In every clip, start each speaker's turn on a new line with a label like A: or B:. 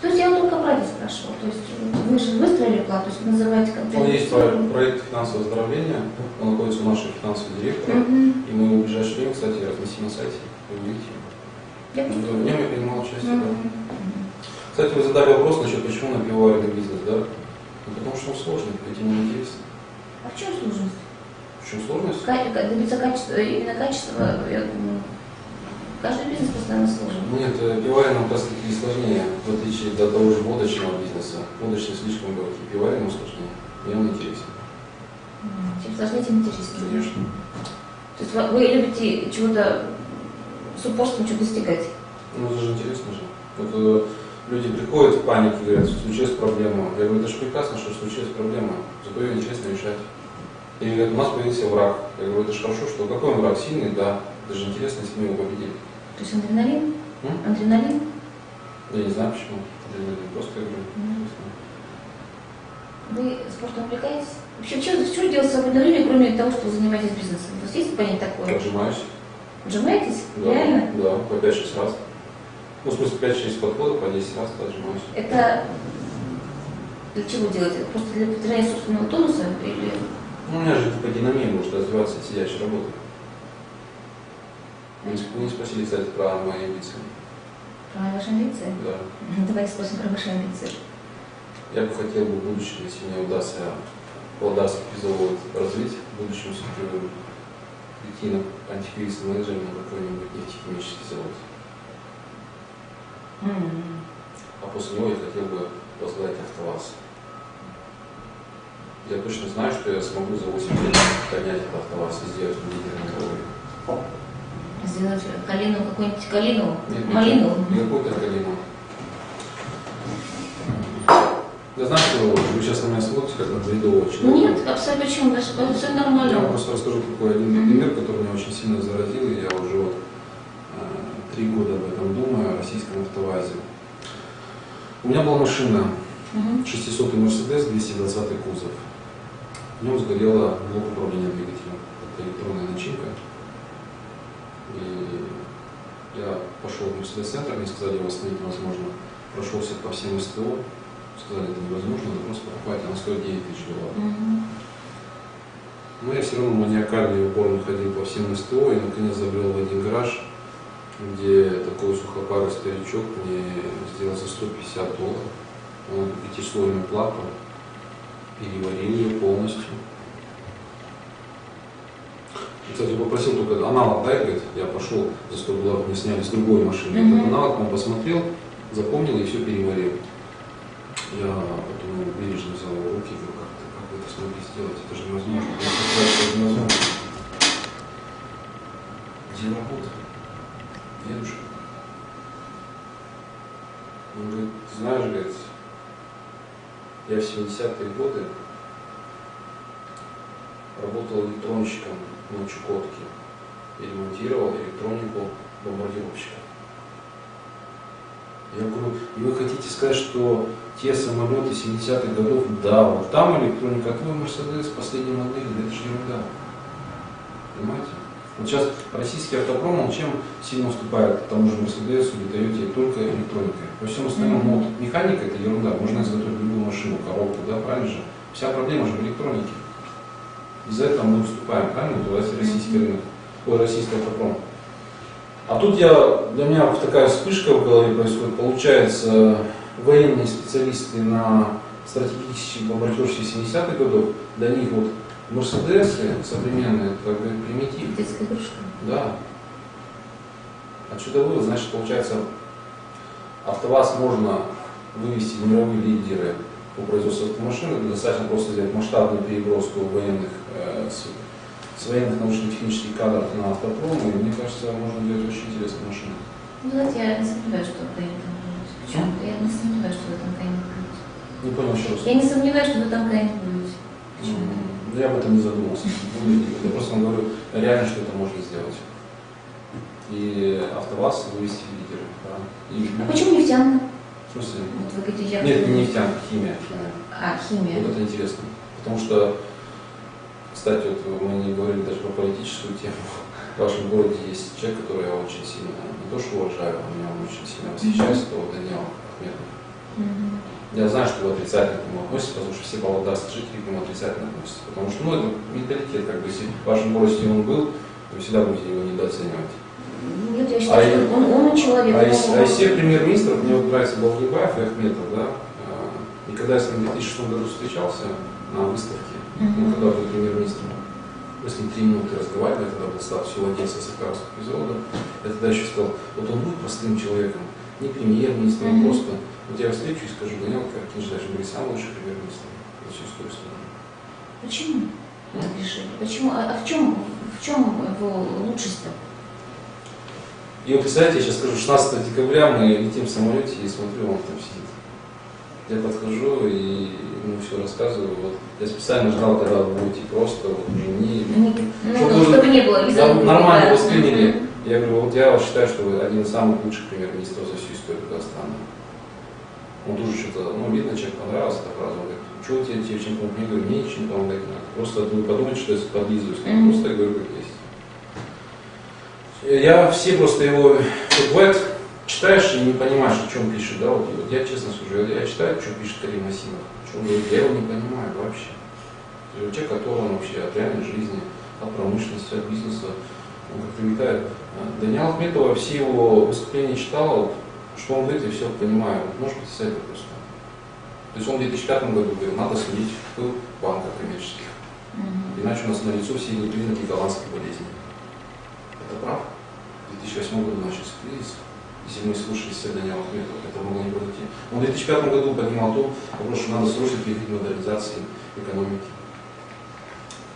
A: То есть я вот только про это спрашивала. То есть вы же выстроили план, то есть называете конкретно.
B: Он есть проект финансового оздоровления, он находится у нашего финансового директора, и мы в ближайшее время, кстати, разместим на сайте, вы увидите. В нем я принимал участие, да. Кстати, вы задали вопрос насчет, почему на пивоваренный бизнес, да? Ну, потому что он сложный, этим не интересно.
A: А в чем сложность?
B: В чем сложность?
A: Добиться качества, именно качества, я думаю, каждый бизнес постоянно сложен.
B: Нет, пивоваренным просто таки сложнее, в отличие от того же водочного бизнеса. Водочный слишком легкий, пивоваренным сложнее, и он интересен.
A: Чем сложнее, тем интереснее.
B: Конечно.
A: То есть вы любите чего-то с упорством что-то достигать?
B: Ну, это же интересно же. Вот, люди приходят в панике, говорят, что случилась проблема. Я говорю, это же прекрасно, что случилась проблема, зато ее интересно решать. Или говорят, у нас появился враг. Я говорю, это же хорошо, что какой он враг? Сильный? Да. Это же интересно, если мы его победили.
A: То есть адреналин? Адреналин?
B: Я не знаю почему. Адреналин, просто говорю.
A: Вы спортом увлекаетесь? Вообще, что делать в свободное время, кроме того, что вы занимаетесь бизнесом? У вас есть понять такое?
B: Отжимаюсь.
A: Отжимаетесь?
B: Да,
A: реально?
B: да, по 5-6 раз. Ну, в смысле, 5-6 подходов, по 10 раз отжимаюсь.
A: Это для чего делаете? Просто для поддержания собственного тонуса? Или...
B: Ну, у меня же типа динамия может развиваться от сидящей работы. Вы не спросили, кстати, про мои амбиции.
A: Про ваши амбиции?
B: Да.
A: Давайте спросим про ваши амбиции.
B: Я бы хотел в будущем, если мне удастся Володарский завод развить, в будущем все-таки идти на антикризисный менеджмент на какой-нибудь нефтехимический завод. А после него я хотел бы возглавить АвтоВАЗ. Я точно знаю, что я смогу за 8 лет поднять этот АвтоВАЗ и сделать лидером мировой.
A: Сделать калину, какую-нибудь калину?
B: Нет,
A: малину?
B: Не какую-то калину. Я знаю, что вы сейчас на меня смотрите, как на бредового человека.
A: Нет, абсолютно почему? Даже все нормально.
B: Я вам просто расскажу такой один пример, который меня очень сильно заразил, и я уже вот 3 года об этом думаю, о российском АвтоВАЗе. У меня была машина 600-й Мерседес, 220-й кузов. В нем сгорела блок управления двигателем. Это электронная начинка. И я пошел в Мерседес-центр, мне сказали, его остановить невозможно. Прошелся по всем СТО, сказали, это невозможно, надо просто покупать, она стоит 9 тысяч долларов. Но я все равно маниакально и упорно ходил по всем СТО и наконец забрел в один гараж, где такой сухопарый старичок мне сделал за 150 долларов. Он эту 5-слойную плату переварил ее полностью. Кстати, попросил только аналог, дай, говорит, я пошел за 100 долларов, мне сняли с другой машины. Этот аналог он посмотрел, запомнил и все переварил. Я потом бережно взял его в руки и говорю, как вы это смогли сделать, это же невозможно. Я сказал, что это невозможно. Где работа? Дедушка. Он говорит, знаешь, говорит, я в 70-е годы работал электронщиком на Чукотке и ремонтировал электронику бомбардировщика. Я говорю, и вы хотите сказать, что те самолеты 70-х годов, да, вот там электроника, твой Мерседес, последней модели, да это же ерунда. Понимаете? Вот сейчас российский автопром, он чем сильно уступает тому же Мерседесу или Тойоте, только электроникой. Во всем остальном, вот механика это ерунда, можно изготовить любую машину, коробку, да, правильно же? Вся проблема же в электронике. Из-за этого мы уступаем, правильно? Это российский рынок, российский автопром. А тут для меня такая вспышка в голове происходит. Получается, военные специалисты на стратегических бомбардировщиках 70-х годов, для них вот Мерседесы современные, это как бы примитив.
A: Детская игрушка.
B: Да. Отсюда вывод, значит, получается, АвтоВАЗ можно вывести в мировые лидеры по производству автомашин, достаточно просто взять масштабную переброску военных, с военных научно-технических кадров на автопром, и мне кажется, можно делать очень интересные машины.
A: Ну, знаете, я не сомневаюсь, что вы там будете. Почему? Я не сомневаюсь, что вы там когда-нибудь будете.
B: Не понял еще раз.
A: Я не сомневаюсь, что вы там когда-нибудь будете.
B: Я об этом не задумывался. Я просто вам говорю, реально, что это можно сделать. И АвтоВАЗ вывести в лидеры. Да.
A: А почему нефтянка?
B: В смысле?
A: Вот вы говорите,
B: Нет, не нефтянка, химия.
A: А, химия.
B: Вот это интересно. Потому что, кстати, вот мы не говорили даже про политическую тему. В вашем городе есть человек, который я очень сильно, не то что уважаю, а меня он очень сильно восхищается, это вот Даниил Ахметов. Я знаю, что вы отрицательно к нему относитесь, потому что все павлодарские жители к нему отрицательно относятся. Потому что, ну, это менталитет, как бы, если в вашем городе он был, вы всегда будете его недооценивать.
A: Нет, я считаю, что он человек.
B: Из всех премьер-министров мне вот нравится Балгибаев и Ахметов, да. И когда я с ним в 2006 году встречался на выставке, ну, когда был премьер-министром, мы с ним 3 минуты разговаривали, тогда был статус владельца Сахаровского завода, я тогда еще сказал, вот он будет простым человеком, не премьер-министром, просто, вот я его встречу и скажу, Данил, как ты считаешь, он говорит, самый лучший премьер-министр за всю историю страны.
A: Почему так решили? Почему? А в чем его лучшесть-то?
B: И вот, представляете, я сейчас скажу, 16 декабря мы летим в самолете и смотрю, он там сидит. Я подхожу и ему все рассказываю. Вот. Я специально ждал, когда вы будете просто вот, жени.
A: Чтобы не было.
B: Нормально восприняли. Я говорю, вот я считаю, что вы один из самых лучших премьер-министров за всю историю Казахстана. Он тоже что-то, ну, видно, человек понравился, эта фраза. Он говорит, что тебе чем помогать? Я говорю, мне ничего не помогать не надо. Просто вы подумайте, что я подлизываюсь. Просто я говорю, как есть. Я все просто его, вот бывает, читаешь и не понимаешь, о чем пишет, да, вот я честно скажу, я читаю, что пишет Карим Насимов, что он говорит, я его не понимаю вообще. Человек, который вообще от реальной жизни, от промышленности, от бизнеса, он как-то летает. Даниила Ахметова, все его выступления читал, что он говорит, я все понимаю, может быть, это просто. То есть он в 2005 году говорил, надо следить в банках коммерческих, иначе у нас налицо все признаки голландской болезни. Это прав. В 2008 году начался кризис. Если мы слушали Даниила Ахметова, это могло не произойти. Он в 2005 году поднимал то, что надо срочно переходить к модернизации экономики.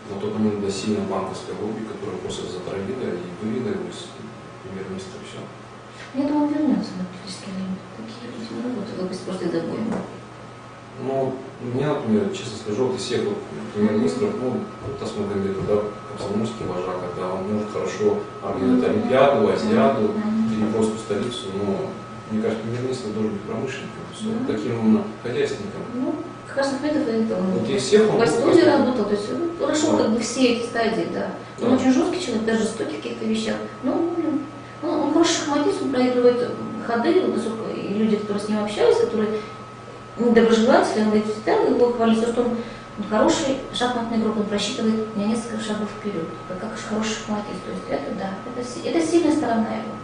B: Но тот момент была сильная банковская лобби, которая просто затравила и вывела его из премьер-министра. Все.
A: Я думаю, он вернется на политический рынок. Такие люди не работают, просто их добоем.
B: Ну, мне, например, честно скажу, вот из всех вот премьер-министров, ну, Тасман Гамбетов, да, комсомольский вожак, когда он может хорошо организовать Олимпиаду, Азиаду, или просто столицу, но, мне кажется, премьер-министр должен быть промышленником, таким хозяйственником.
A: Ну, как раз Ахметов это он
B: вот из всех он
A: в студии работал, то есть он прошел как бы все эти стадии, да. Он очень жесткий человек, даже жестокий в каких-то вещах. Но он хороший шахматист, он проигрывает ходы, и люди, которые с ним общаются, которые недоброжелатели, он говорит, всегда его хвалится, что он хороший шахматный игрок, он просчитывает на несколько шагов вперед, как хороший шахматист. То есть это да, это сильная сторона его.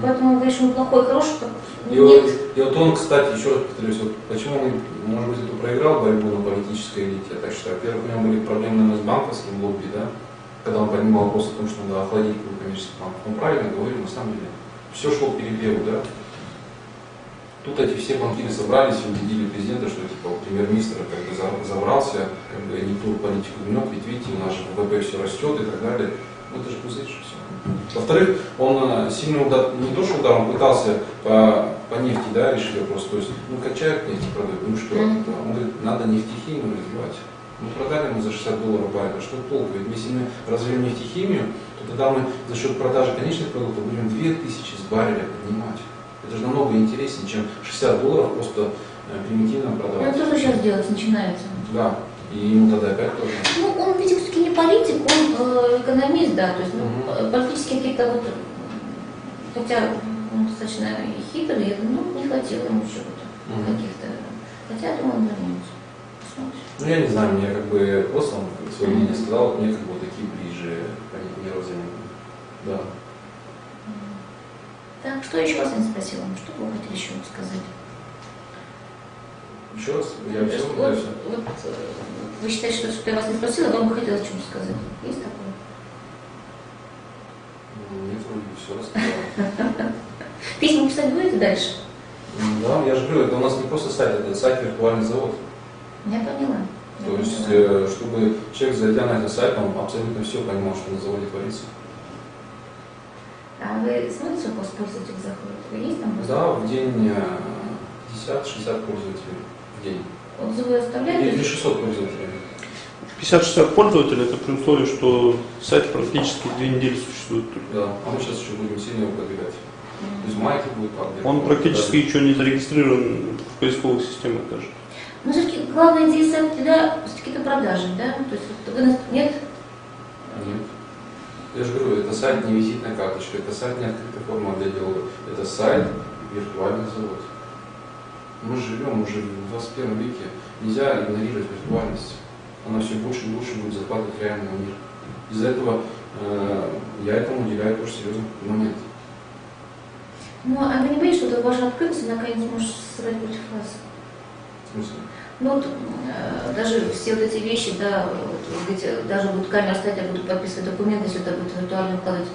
A: Поэтому говоришь, он плохой, хороший, то
B: и вот он, кстати, еще раз повторюсь, вот почему он, может быть, эту проиграл борьбу на политической элите, я так считаю. Во-первых, у него были проблемы, наверное, с банковским лобби, да, когда он поднимал вопрос о том, что надо охладить коммерческий банк. Он правильно говорил, на самом деле. Все шло к перегреву, да. Тут эти все банкиры собрались и убедили президента, что типа премьер-министр как бы забрался, как бы не ту политику гнет, ведь видите, у нас же ВВП все растет и так далее. Ну это же пузырь, что все. Во-вторых, он сильный удар, не то что удар, он пытался по нефти, да, решить вопрос, то есть, ну качают нефть, продают, ну что, он говорит, надо нефтехимию развивать. Мы продали мы за $60 баррель, а что толку? Ведь если мы развиваем нефтехимию, то тогда мы за счет продажи конечных продуктов будем 2000 с барреля поднимать. Это же намного интереснее, чем $60 просто примитивно продавать.
A: Ну, то, что сейчас делать начинается.
B: Да, и ему тогда опять тоже.
A: Ну, он, видимо, все-таки не политик, он экономист, да, то есть, политические какие-то вот, хотя он достаточно хитрый, я думаю, не хватило ему чего-то, каких-то, хотя, я думаю, он вернется.
B: Ну, я не знаю, мне как бы просто он свое мнение сказал, мне как бы такие ближе по мировоззрению. Да.
A: Так, что еще вас не спросила? Что вы хотели еще сказать?
B: Еще раз? Я все говорю.
A: Вот, вы считаете, что я вас не спросила, вам бы хотелось что-нибудь сказать? Есть такое?
B: Нет, вроде все рассказала.
A: Письма писать будете дальше?
B: Да, я же говорю, это у нас не просто сайт, это сайт «Виртуальный завод».
A: Я поняла.
B: То есть, чтобы человек, зайдя на этот сайт, он абсолютно все понимал, что на заводе творится.
A: А вы смотрите, сколько пользователей заходит? Вы есть там?
B: Да, в день 50-60 пользователей в день.
A: Отзывы оставляете?
B: Или 600 пользователей.
C: 50-60 пользователей, это при условии, что сайт практически 2 недели существует.
B: Да, а мы сейчас еще будем сильно его продвигать. То есть майки будет апдейт.
C: Он практически еще не зарегистрирован в поисковых системах даже.
A: Но все-таки главная идея сайта, да, все-таки это продажи, да? То есть вы нас нет?
B: Нет. Я же говорю, это сайт не визитная карточка, это сайт не открытая форма для диалога, это сайт «Виртуальный завод». Мы живем уже в 21 веке. Нельзя игнорировать виртуальность. Она все больше и больше будет захватывать реальный мир. Из-за этого я этому уделяю тоже серьезный момент.
A: Ну, а вы не боитесь, что ваша открытость, она наконец может сыграть против вас?
B: В смысле?
A: Ну вот даже все вот эти вещи, да, вот, где даже будет камера стоять, я буду подписывать документы, если это будет виртуально вкладывать.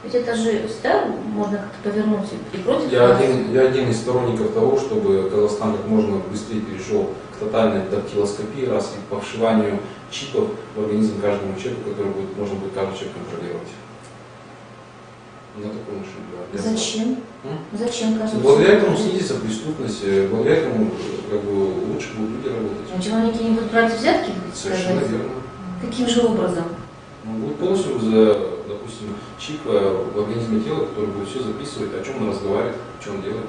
A: Ведь это же всегда можно как-то повернуть и против вас.
B: Я один из сторонников того, чтобы Казахстан как можно быстрее перешел к тотальной дактилоскопии, раз и по вшиванию чипов в организм каждому человеку, который можно будет каждый человек контролировать. На таком решении.
A: Зачем? Зачем, кажется?
B: Благодаря этому снизится преступность, благодаря этому как бы, лучше будут люди работать.
A: А чиновники не будут брать взятки?
B: Совершенно верно.
A: Каким же образом?
B: Будет полностью, допустим, чип в организме тела, который будет все записывать, о чем он разговаривает, что он делает.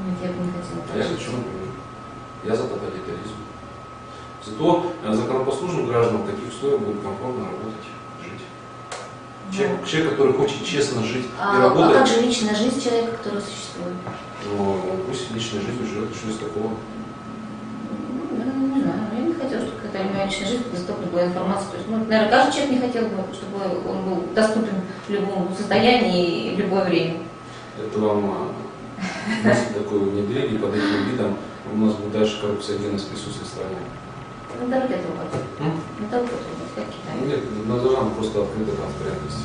A: Нет, я бы не хотела.
B: А я хочу, например. Я за тоталитаризм. Зато законопослушным гражданам в таких условиях будет комфортно работать, жить. Человек, который хочет честно жить и работать.
A: А как же личная жизнь человека, который существует?
B: Ну, пусть личной жизнью живет, что из такого.
A: Не знаю, я не хотела, чтобы какая-то моя личная жизнь доступна была информация. То есть, ну, наверное, каждый человек не хотел бы, чтобы он был доступен в любом состоянии и в любое время.
B: Это вам мысль такую внедрили, под этим видом у нас будет дальше коррупциогенность присутствия в стране.
A: Ну, давайте этого хотим. Ну, давайте этого хотим.
B: Нет, должна быть просто открытая транспарентность.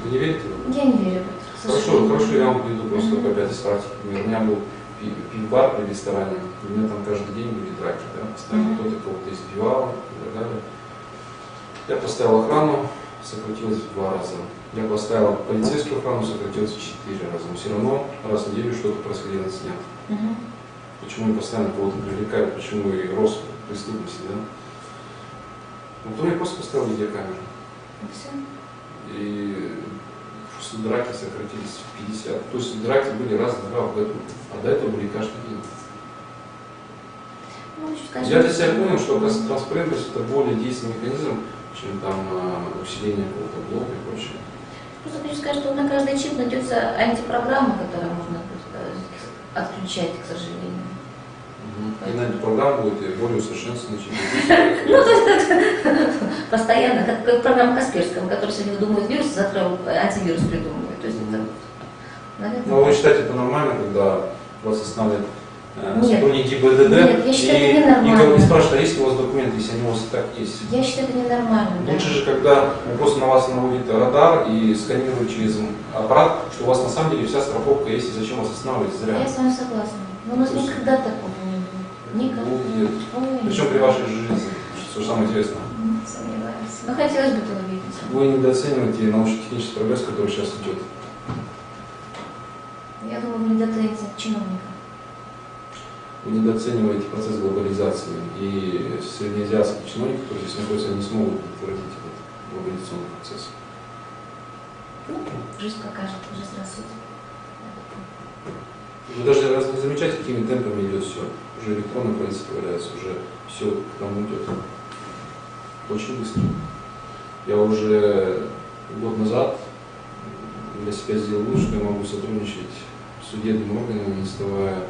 B: Вы не верите в это?
A: Я не верю в это.
B: Хорошо, я вам приведу просто опять из практики. У меня был пив-бар при ресторане, у меня там каждый день были драки, да, постоянно кто-то кого-то избивал и так далее. Я поставил охрану, сократилось в 2 раза. Я поставил полицейскую охрану, сократилось в 4 раза. Но все равно раз в неделю что-то происходило снят. Почему я постоянно кого-то привлекаю, почему и рост преступности, да? Ну, потом я просто поставил видеокамеру. И драки сократились в 50. То есть драки были раз-два в году, а до этого были каждый день. Я для себя понял, что транспарентность это более действенный механизм, чем там усиление какого-то блока и прочее.
A: Просто хочу сказать, что на каждый чип найдется антипрограмма, которую можно отключать, к сожалению.
B: И на эту программу будет более усовершенствованный чип.
A: Ну, то есть постоянно, как программа Касперского, которая сегодня выдумывает вирус, завтра антивирус придумывает. То есть это, наверное...
B: Но вы считаете, это нормально, когда вас останавливают сотрудники БДД
A: нет, я считаю, это ненормально.
B: и спрашивают, а есть ли у вас документы, если они у вас и так есть?
A: Я считаю, это ненормально.
B: Лучше же, когда просто на вас наводит радар и сканирует через аппарат, что у вас на самом деле вся страховка есть, и зачем вас останавливать зря.
A: Я с вами согласна. Но у нас никогда такого не было. Никогда.
B: Нет. Причем при вашей жизни, что самое интересное.
A: Сомневаюсь. Но хотелось бы этого видеть.
B: Вы недооцениваете научно-технический прогресс, который сейчас идет.
A: Я думаю, вы недооцениваете чиновника.
B: Вы недооцениваете процесс глобализации. И среднеазиатские чиновники, которые здесь находятся, не смогут предотвратить этот глобализационный процесс.
A: Ну, жизнь покажет, жизнь рассудит.
B: Вы даже раз не замечаете, какими темпами идет все. Уже электронное правительство появляется, уже все к тому идет. Очень быстро. Я уже год назад для себя сделал вывод, что я могу сотрудничать с судебными органами, не вставая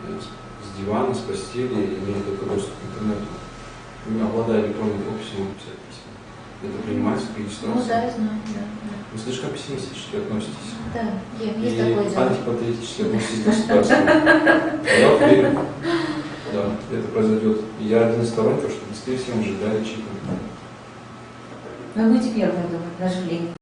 B: с дивана, с постели, имея только доступ к интернету. Обладая электронной подписью, могу писать письма. Это принимается при регистрации.
A: Ну да, я знаю, да.
B: Вы слишком пессимистически относитесь.
A: Да, есть
B: И
A: такое дело.
B: антипатриотически относитесь к государству. Я вот верю, да, это произойдет. И я один из сторонников, что быстрее всем сжигали чипы.
A: Вы будете первым, думаю, на оживление.